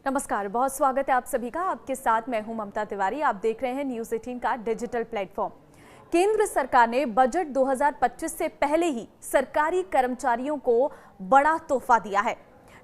नमस्कार, बहुत स्वागत है आप सभी का। आपके साथ मैं हूं ममता तिवारी। आप देख रहे हैं न्यूज़ 18 का डिजिटल प्लेटफॉर्म। केंद्र सरकार ने बजट 2025 से पहले ही सरकारी कर्मचारियों को बड़ा तोहफा दिया है।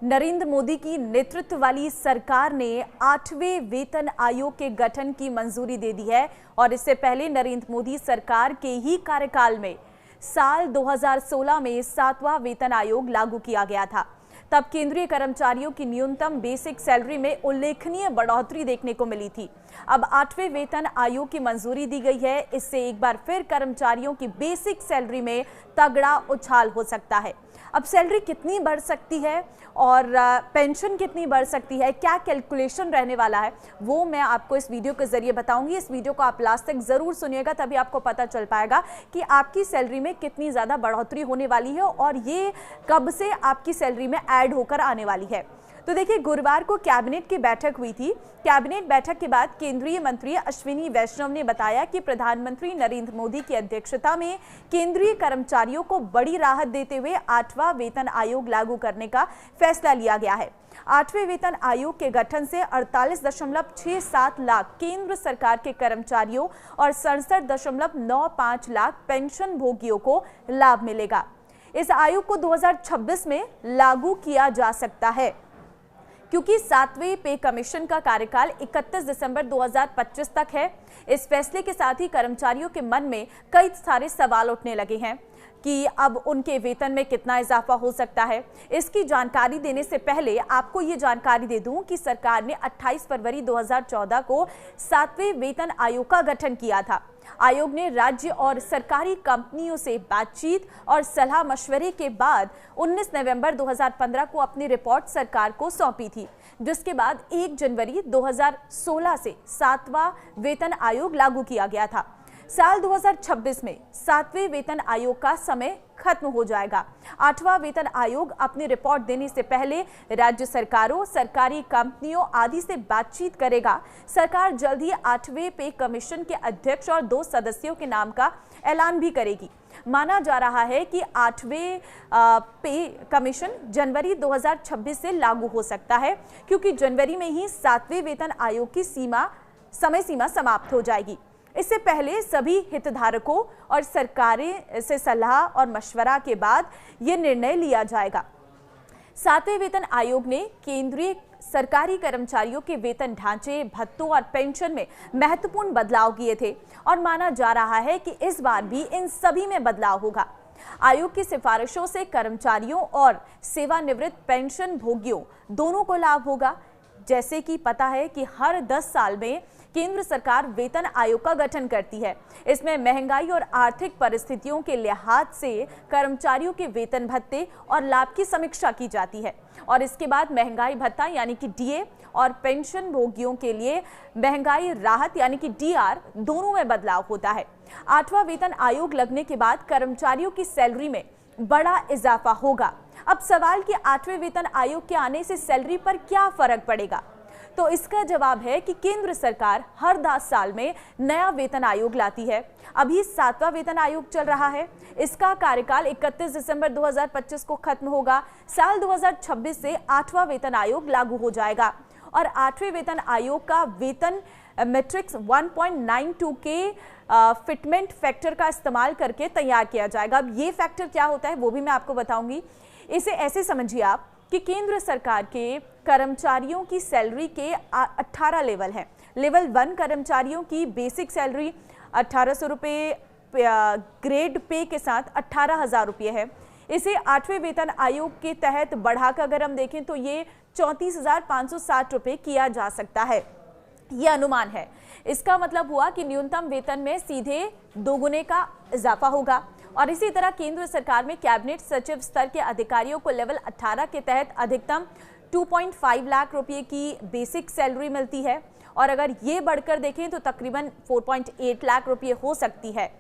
नरेंद्र मोदी की नेतृत्व वाली सरकार ने 8वें वेतन आयोग के गठन की मंजूरी दे दी है और इससे पहले नरेंद्र मोदी सरकार के ही कार्यकाल में साल 2016 में 7वां वेतन आयोग लागू किया गया था। तब केंद्रीय कर्मचारियों की न्यूनतम बेसिक सैलरी में उल्लेखनीय बढ़ोतरी देखने को मिली थी। अब 8वें वेतन आयोग की मंजूरी दी गई है। इससे एक बार फिर कर्मचारियों की बेसिक सैलरी में तगड़ा उछाल हो सकता है। अब सैलरी कितनी बढ़ सकती है और पेंशन कितनी बढ़ सकती है, क्या कैलकुलेशन रहने वाला है, वो मैं आपको इस वीडियो के जरिए बताऊंगी। इस वीडियो को आप लास्ट तक जरूर सुनिएगा, तभी आपको पता चल पाएगा कि आपकी सैलरी में कितनी ज्यादा बढ़ोतरी होने वाली है और ये कब से आपकी सैलरी में ऐड होकर आने वाली है। तो देखिए, गुरुवार को कैबिनेट की बैठक हुई थी। कैबिनेट बैठक के बाद केंद्रीय मंत्री अश्विनी वैष्णव ने बताया कि प्रधानमंत्री नरेंद्र मोदी की अध्यक्षता में केंद्रीय कर्मचारियों को बड़ी राहत देते हुए 8वां वेतन आयोग लागू करने का फैसला लिया गया है। 8वें वेतन आयोग के गठन से 48.67 लाख केंद्र सरकार के कर्मचारियों और 67.95 लाख पेंशन भोगियों को लाभ मिलेगा। इस आयोग को 2026 में लागू किया जा सकता है क्योंकि 7वें पे कमीशन का कार्यकाल 31 दिसंबर 2025 तक है। इस फैसले के साथ ही कर्मचारियों के मन में कई सारे सवाल उठने लगे हैं कि अब उनके वेतन में कितना इजाफा हो सकता है। इसकी जानकारी देने से पहले आपको ये जानकारी दे दूं कि सरकार ने 28 फरवरी 2014 को 7वें वेतन आयोग का गठन किया था। आयोग ने राज्य और सरकारी कंपनियों से बातचीत और सलाह मशवरे के बाद 19 नवंबर 2015 को अपनी रिपोर्ट सरकार को सौंपी थी, जिसके बाद 1 जनवरी 2016 से 7वां वेतन आयोग लागू किया गया था। साल 2026 में 7वें वेतन आयोग का समय खत्म हो जाएगा। 8वां वेतन आयोग अपनी रिपोर्ट देने से पहले राज्य सरकारों, सरकारी कंपनियों आदि से बातचीत करेगा। सरकार जल्द ही 8वें पे कमीशन के अध्यक्ष और 2 सदस्यों के नाम का ऐलान भी करेगी। माना जा रहा है कि 8वें पे कमीशन जनवरी 2026 से लागू हो सकता है, क्योंकि जनवरी में ही 7वें वेतन आयोग की समय सीमा समाप्त हो जाएगी। इससे पहले सभी हितधारकों और सरकारें से सलाह और मशवरा के बाद यह निर्णय लिया जाएगा। 7वें वेतन आयोग ने केंद्रीय सरकारी कर्मचारियों के वेतन ढांचे, भत्तों और पेंशन में महत्वपूर्ण बदलाव किए थे और माना जा रहा है कि इस बार भी इन सभी में बदलाव होगा। आयोग की सिफारिशों से कर्मचारियों और सेवानिवृत्त पेंशन भोगियों दोनों को लाभ होगा। जैसे कि पता है कि हर 10 साल में केंद्र सरकार वेतन आयोग का गठन करती है। इसमें महंगाई और आर्थिक परिस्थितियों के लिहाज से कर्मचारियों के वेतन भत्ते और लाभ की समीक्षा की जाती है और इसके बाद महंगाई भत्ता यानी कि डीए और पेंशन भोगियों के लिए महंगाई राहत यानी कि डीआर दोनों में बदलाव होता है। 8वां वेतन आयोग लगने के बाद कर्मचारियों की सैलरी में बड़ा इजाफा होगा। अब सवाल कि 8वें वेतन आयोग के आने से सैलरी पर क्या फर्क पड़ेगा, तो इसका जवाब है कि केंद्र सरकार हर 10 साल में नया वेतन आयोग लाती है। अभी 7वां वेतन आयोग चल रहा है। इसका कार्यकाल 31 दिसंबर 2025 को खत्म होगा। साल 2026 से 8वां वेतन आयोग लागू हो जाएगा और 8वें वेतन आयोग का वेतन मैट्रिक्स 1.92 के फिटमेंट फैक्टर का इस्तेमाल करके तैयार किया जाएगा। अब ये फैक्टर क्या होता है वो भी मैं आपको बताऊंगी। इसे ऐसे समझिए आप कि केंद्र सरकार के कर्मचारियों की सैलरी के 18 लेवल हैं। लेवल 1 कर्मचारियों की बेसिक सैलरी 1800 रुपये, ग्रेड पे के साथ 18,000 रुपये है। इसे 8वें वेतन आयोग के तहत बढ़ाकर अगर हम देखें तो ये 34,560 रुपये किया जा सकता है। ये अनुमान है। इसका मतलब हुआ कि न्यूनतम वेतन में सीधे दोगुने का इजाफा होगा। और इसी तरह केंद्र सरकार में कैबिनेट सचिव स्तर के अधिकारियों को लेवल 18 के तहत अधिकतम 2.5 लाख रुपए की बेसिक सैलरी मिलती है और अगर ये बढ़कर देखें तो तकरीबन 4.8 लाख रुपए हो सकती है।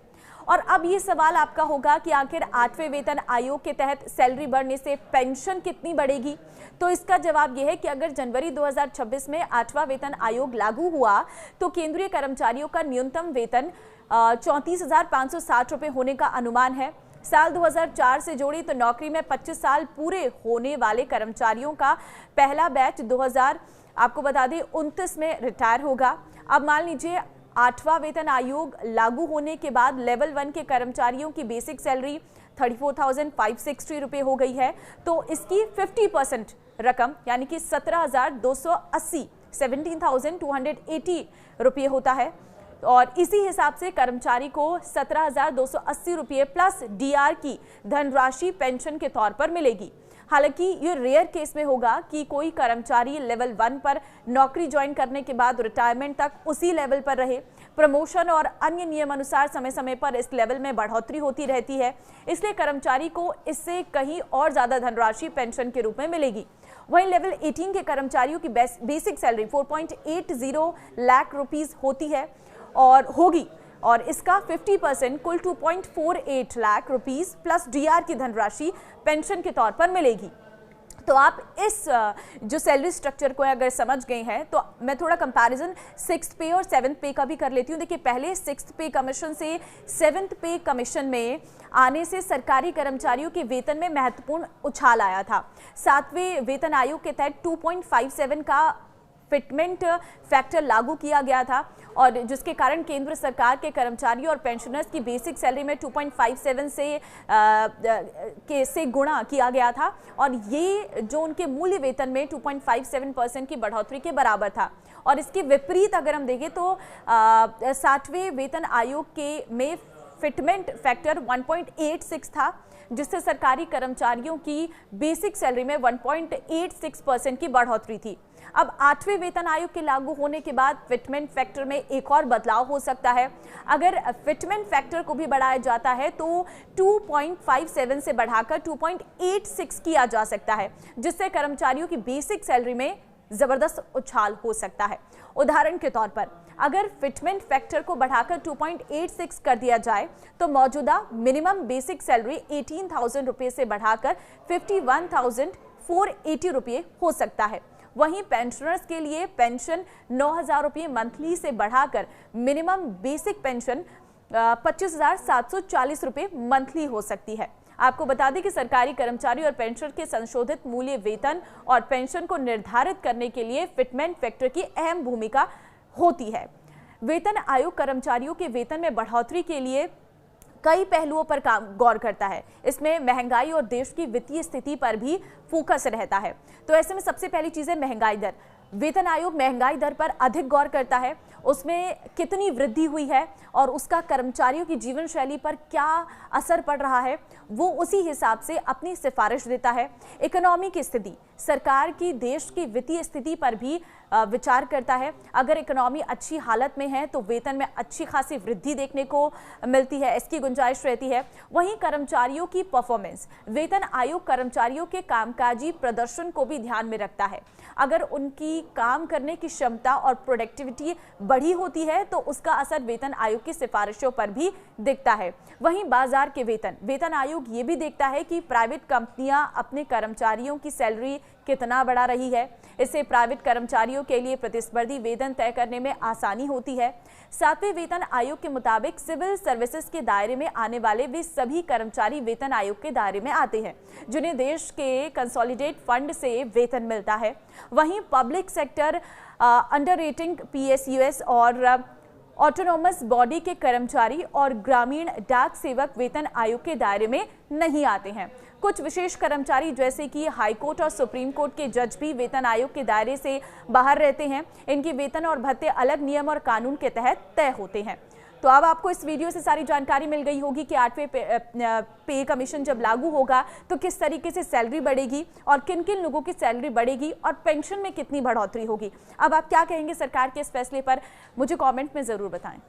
और अब ये सवाल आपका होगा कि आखिर 8वें वेतन आयोग के तहत सैलरी बढ़ने से पेंशन कितनी बढ़ेगी, तो इसका जवाब यह है कि अगर जनवरी 2026 में 8वां वेतन आयोग लागू हुआ तो केंद्रीय कर्मचारियों का न्यूनतम वेतन 34,560 रुपये होने का अनुमान है। साल 2004 से जोड़ी तो नौकरी में 25 साल पूरे होने वाले कर्मचारियों का पहला बैच आपको बता दें 29 में रिटायर होगा। अब मान लीजिए 8वां वेतन आयोग लागू होने के बाद लेवल 1 के कर्मचारियों की बेसिक सैलरी 34,560 रुपये हो गई है, तो इसकी 50% रकम यानी कि 17,280 17,280 रुपये होता है और इसी हिसाब से कर्मचारी को 17,280 रुपये प्लस डीआर की धनराशि पेंशन के तौर पर मिलेगी। हालांकि ये रेयर केस में होगा कि कोई कर्मचारी लेवल 1 पर नौकरी ज्वाइन करने के बाद रिटायरमेंट तक उसी लेवल पर रहे। प्रमोशन और अन्य नियम अनुसार समय समय पर इस लेवल में बढ़ोतरी होती रहती है, इसलिए कर्मचारी को इससे कहीं और ज्यादा धनराशि पेंशन के रूप में मिलेगी। वहीं लेवल 18 के कर्मचारियों की बेसिक सैलरी 4.80 लाख रुपीस होती है और होगी और इसका 50% कुल 2.48 लाख रुपीस प्लस डीआर की धनराशि पेंशन के तौर पर मिलेगी। तो आप इस जो सैलरी स्ट्रक्चर को अगर समझ गए हैं तो मैं थोड़ा कंपैरिजन 6th पे और 7th पे का भी कर लेती हूँ। देखिए पहले 6th पे कमीशन से 7th पे कमीशन में आने से सरकारी कर्मचारियों के वेतन में महत्वपूर्ण उछाल आया था। 7वें वेतन आयोग के तहत 2.57 का फिटमेंट फैक्टर लागू किया गया था और जिसके कारण केंद्र सरकार के कर्मचारियों और पेंशनर्स की बेसिक सैलरी में 2.57 से गुणा किया गया था और ये जो उनके मूल्य वेतन में 2.57% की बढ़ोतरी के बराबर था। और इसके विपरीत अगर हम देखें तो 7वें वेतन आयोग के में फिटमेंट फैक्टर 1.86 था, जिससे सरकारी कर्मचारियों की बेसिक सैलरी में 1.86% की बढ़ोतरी थी। अब 8वें वेतन आयोग के लागू होने के बाद फिटमेंट फैक्टर में एक और बदलाव हो सकता है। अगर फिटमेंट फैक्टर को भी बढ़ाया जाता है तो 2.57 से बढ़ाकर 2.86 किया जा सकता है, जिससे कर्मचारियों की बेसिक सैलरी में जबरदस्त उछाल हो सकता है। उदाहरण के तौर पर अगर फिटमेंट फैक्टर को बढ़ाकर 2.86 कर दिया जाए तो मौजूदा मिनिमम बेसिक सैलरी 18,000 रुपये से बढ़ाकर 51,480 रुपये हो सकता है। वहीं पेंशनर्स के लिए पेंशन 9,000 रुपये मंथली से बढ़ाकर मिनिमम बेसिक पेंशन 25,740 रुपये मंथली हो सकती है। आपको बता दें कि सरकारी कर्मचारी और पेंशनर के संशोधित मूल्य वेतन और पेंशन को निर्धारित करने के लिए फिटमेंट फैक्टर की अहम भूमिका होती है। वेतन आयोग कर्मचारियों के वेतन में बढ़ोतरी के लिए कई पहलुओं पर गौर करता है। इसमें महंगाई और देश की वित्तीय स्थिति पर भी फोकस रहता है। तो ऐसे में सबसे पहली चीज है महंगाई दर। वेतन आयोग महंगाई दर पर अधिक गौर करता है, उसमें कितनी वृद्धि हुई है और उसका कर्मचारियों की जीवन शैली पर क्या असर पड़ रहा है, वो उसी हिसाब से अपनी सिफारिश देता है। इकोनॉमी की स्थिति, सरकार की देश की वित्तीय स्थिति पर भी विचार करता है। अगर इकोनॉमी अच्छी हालत में है तो वेतन में अच्छी खासी वृद्धि देखने को मिलती है, इसकी गुंजाइश रहती है। वहीं कर्मचारियों की परफॉर्मेंस, वेतन आयोग कर्मचारियों के कामकाजी प्रदर्शन को भी ध्यान में रखता है। अगर उनकी काम करने की क्षमता और प्रोडक्टिविटी बढ़ी होती है तो उसका असर वेतन आयोग की सिफारिशों पर भी दिखता है। वहीं बाजार के वेतन, वेतन आयोग ये भी देखता है कि प्राइवेट कंपनियां अपने कर्मचारियों की सैलरी कितना बढ़ा रही है। इससे प्राइवेट कर्मचारियों के लिए प्रतिस्पर्धी वेतन तय करने में आसानी होती है। 7वें वेतन आयोग के मुताबिक सिविल सर्विसेज के दायरे में आने वाले वे सभी कर्मचारी वेतन आयोग के दायरे में आते हैं जिन्हें देश के कंसोलिडेट फंड से वेतन मिलता है। वहीं public sector under rating PSUs और ऑटोनोमस बॉडी के कर्मचारी और ग्रामीण डाक सेवक वेतन आयोग के दायरे में नहीं आते हैं। कुछ विशेष कर्मचारी जैसे कि हाईकोर्ट और सुप्रीम कोर्ट के जज भी वेतन आयोग के दायरे से बाहर रहते हैं। इनके वेतन और भत्ते अलग नियम और कानून के तहत तय होते हैं। तो अब आपको इस वीडियो से सारी जानकारी मिल गई होगी कि 8वें पे कमीशन जब लागू होगा तो किस तरीके से सैलरी बढ़ेगी और किन किन लोगों की सैलरी बढ़ेगी और पेंशन में कितनी बढ़ोतरी होगी। अब आप क्या कहेंगे सरकार के इस फैसले पर, मुझे कमेंट में जरूर बताएं।